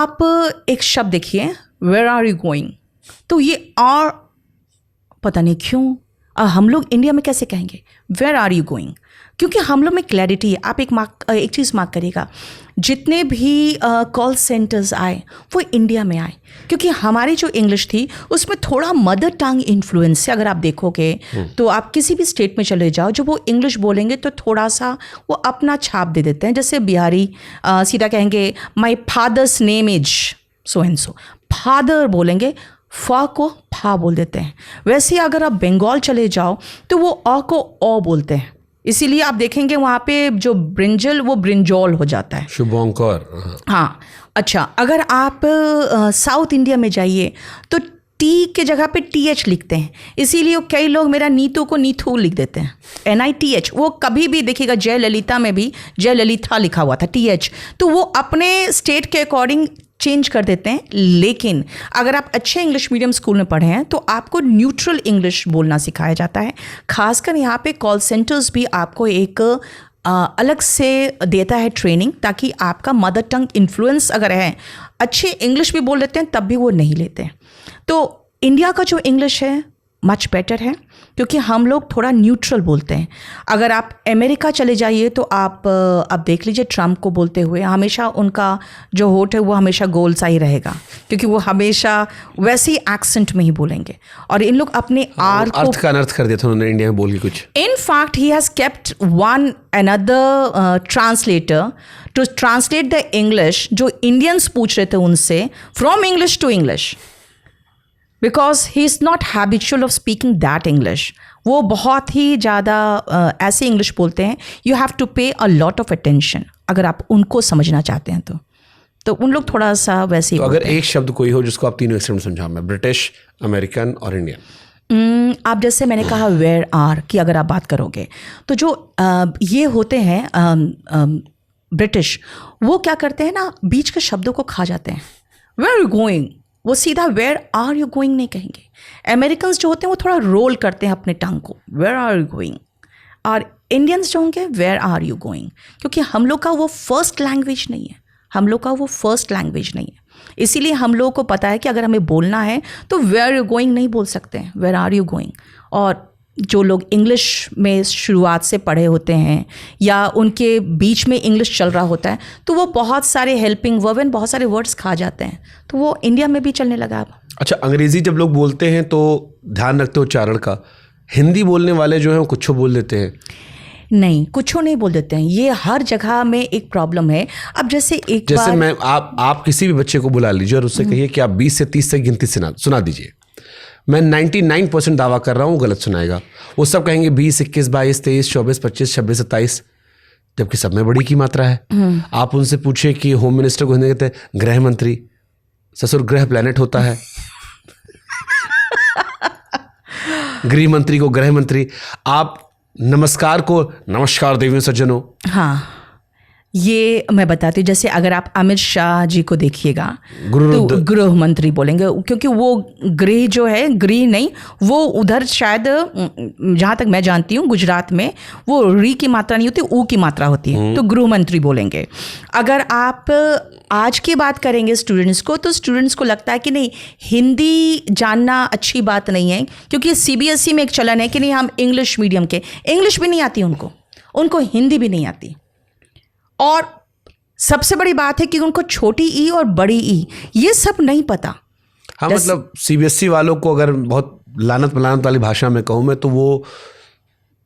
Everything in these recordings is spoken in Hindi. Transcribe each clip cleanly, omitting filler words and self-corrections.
आप एक शब्द देखिए, वेयर आर यू गोइंग, तो ये आर पता नहीं क्यों हम लोग इंडिया में कैसे कहेंगे वेयर आर यू गोइंग, क्योंकि हम लोग में क्लैरिटी है। आप एक चीज़ मार्क करिएगा, जितने भी कॉल सेंटर्स आए वो इंडिया में आए, क्योंकि हमारी जो इंग्लिश थी उसमें थोड़ा मदर टंग इन्फ्लुएंस से अगर आप देखोगे तो आप किसी भी स्टेट में चले जाओ, जो वो इंग्लिश बोलेंगे तो थोड़ा सा वो अपना छाप दे देते हैं। जैसे बिहारी सीधा कहेंगे my father's name is so and so, father बोलेंगे फा को फा बोल देते हैं। वैसे अगर आप बंगाल चले जाओ तो वो अ को ओ बोलते हैं, इसीलिए आप देखेंगे वहाँ पे जो ब्रिंजल वो ब्रिंजॉल हो जाता है, शुभंकर। हाँ अच्छा, अगर आप साउथ इंडिया में जाइए तो टी के जगह पे TH लिखते हैं, इसीलिए कई लोग मेरा नीतू को नीथू लिख देते हैं, NITH। वो कभी भी देखिएगा जयललिता में भी जयललिता लिखा हुआ था TH, तो वो अपने स्टेट के अकॉर्डिंग चेंज कर देते हैं। लेकिन अगर आप अच्छे इंग्लिश मीडियम स्कूल में पढ़े हैं तो आपको न्यूट्रल इंग्लिश बोलना सिखाया जाता है। खासकर यहाँ पे कॉल सेंटर्स भी आपको एक अलग से देता है ट्रेनिंग, ताकि आपका मदर टंग इन्फ्लुएंस अगर है, अच्छे इंग्लिश भी बोल लेते हैं तब भी वो नहीं लेते हैं। तो इंडिया का जो इंग्लिश है मच बेटर है, क्योंकि हम लोग थोड़ा न्यूट्रल बोलते हैं। अगर आप अमेरिका चले जाइए तो आप देख लीजिए ट्रम्प को बोलते हुए, हमेशा उनका जो होठ है वो हमेशा गोल सा ही रहेगा, क्योंकि वो हमेशा वैसे ही एक्सेंट में ही बोलेंगे। और इन लोग अपने आर को अर्थ का अनर्थ कर दिया था उन्होंने इंडिया में बोल के कुछ। In fact he has kept one another translator to translate the English जो इंडियंस पूछ रहे थे उनसे, from English to English, because he is not habitual of speaking that English. वो बहुत ही ज़्यादा ऐसे इंग्लिश बोलते हैं, यू हैव टू पे अ लॉट ऑफ अटेंशन अगर आप उनको समझना चाहते हैं तो उन लोग थोड़ा सा वैसे ही तो अगर एक शब्द कोई हो जिसको आप तीनों एक्सेंट में समझाओ, मैं ब्रिटिश, अमेरिकन और इंडियन। आप जैसे मैंने कहा वेयर आर की अगर आप बात करोगे तो जो ये होते हैं ब्रिटिश, वो क्या करते हैं ना, बीच के शब्दों को खा जाते हैं। वेयर आर यू गोइंग, वो सीधा वेयर आर यू गोइंग नहीं कहेंगे। अमेरिकन्स जो होते हैं वो थोड़ा रोल करते हैं अपने टंग को, वेयर आर यू गोइंग। और इंडियंस जो होंगे वेयर आर यू गोइंग, क्योंकि हम लोग का वो फर्स्ट लैंग्वेज नहीं है, इसीलिए हम लोगों को पता है कि अगर हमें बोलना है तो वेयर यू गोइंग नहीं बोल सकते हैं, वेयर आर यू गोइंग। और जो लोग इंग्लिश में शुरुआत से पढ़े होते हैं या उनके बीच में इंग्लिश चल रहा होता है तो वो बहुत सारे हेल्पिंग वर्ब एंड बहुत सारे वर्ड्स खा जाते हैं, तो वो इंडिया में भी चलने लगा अब। अच्छा, अंग्रेजी जब लोग बोलते हैं तो ध्यान रखते हो उच्चारण का, हिंदी बोलने वाले जो हैं वो कुछ बोल देते हैं? नहीं, कुछ नहीं बोल देते हैं, ये हर जगह में एक प्रॉब्लम है। अब जैसे जैसे मैं आप किसी भी बच्चे को बुला लीजिए और उससे कहिए कि आप 20 से 30 तक गिनती सुना दीजिए, मैं 99% दावा कर रहा हूँ गलत सुनाएगा। वो सब कहेंगे 20, 21, 22, 23, 24, 25, 26, 27, जबकि सब में बड़ी की मात्रा है। आप उनसे पूछे कि होम मिनिस्टर को हिंदी कहते हैं गृह मंत्री, ससुर गृह प्लेनेट होता है गृह मंत्री को गृह मंत्री, आप नमस्कार को नमस्कार देवी सज्जनों। हाँ, ये मैं बताती हूँ। जैसे अगर आप अमित शाह जी को देखिएगा तो गृह मंत्री बोलेंगे, क्योंकि वो गृह जो है, गृह नहीं, वो उधर शायद जहाँ तक मैं जानती हूँ गुजरात में वो री की मात्रा नहीं होती, ऊ की मात्रा होती है, तो गृह मंत्री बोलेंगे। अगर आप आज की बात करेंगे स्टूडेंट्स को, तो स्टूडेंट्स को लगता है कि नहीं, हिंदी जानना अच्छी बात नहीं है, क्योंकि CBSE में एक चलन है कि नहीं, हम इंग्लिश मीडियम के, इंग्लिश भी नहीं आती उनको हिंदी भी नहीं आती। और सबसे बड़ी बात है कि उनको छोटी ई और बड़ी ई ये सब नहीं पता। हाँ, मतलब CBSE वालों को अगर बहुत लानत वाली भाषा में कहूँ मैं, तो वो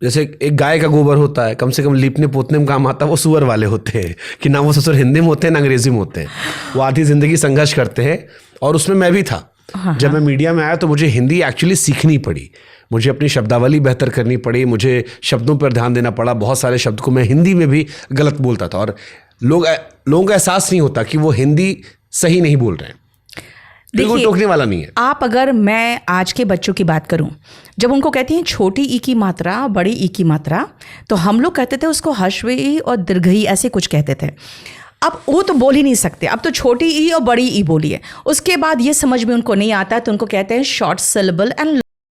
जैसे एक गाय का गोबर होता है, कम से कम लीपने पोतने में काम आता है, वो सुअर वाले होते हैं कि ना वो ससुर हिंदी में होते हैं ना अंग्रेजी में होते हैं। वो आधी जिंदगी संघर्ष करते हैं, और उसमें मैं भी था। जब मैं मीडिया में आया तो मुझे हिंदी एक्चुअली सीखनी पड़ी, मुझे अपनी शब्दावली बेहतर करनी पड़ी, मुझे शब्दों पर ध्यान देना पड़ा। बहुत सारे शब्द को मैं हिंदी में भी गलत बोलता था, और लोगों का एहसास नहीं होता कि वो हिंदी सही नहीं बोल रहे हैं। देखिए, टोकने वाला नहीं है। आप अगर मैं आज के बच्चों की बात करूं, जब उनको कहती हैं छोटी ई की मात्रा, बड़ी ई की मात्रा, तो हम लोग कहते थे उसको ह्रस्व ई और दीर्घ ई ऐसे कुछ कहते थे। अब वो तो बोल ही नहीं सकते, अब तो छोटी ई और बड़ी ई बोलिए। उसके बाद ये समझ में उनको नहीं आता तो उनको कहते हैं शॉर्ट सिलेबल एंड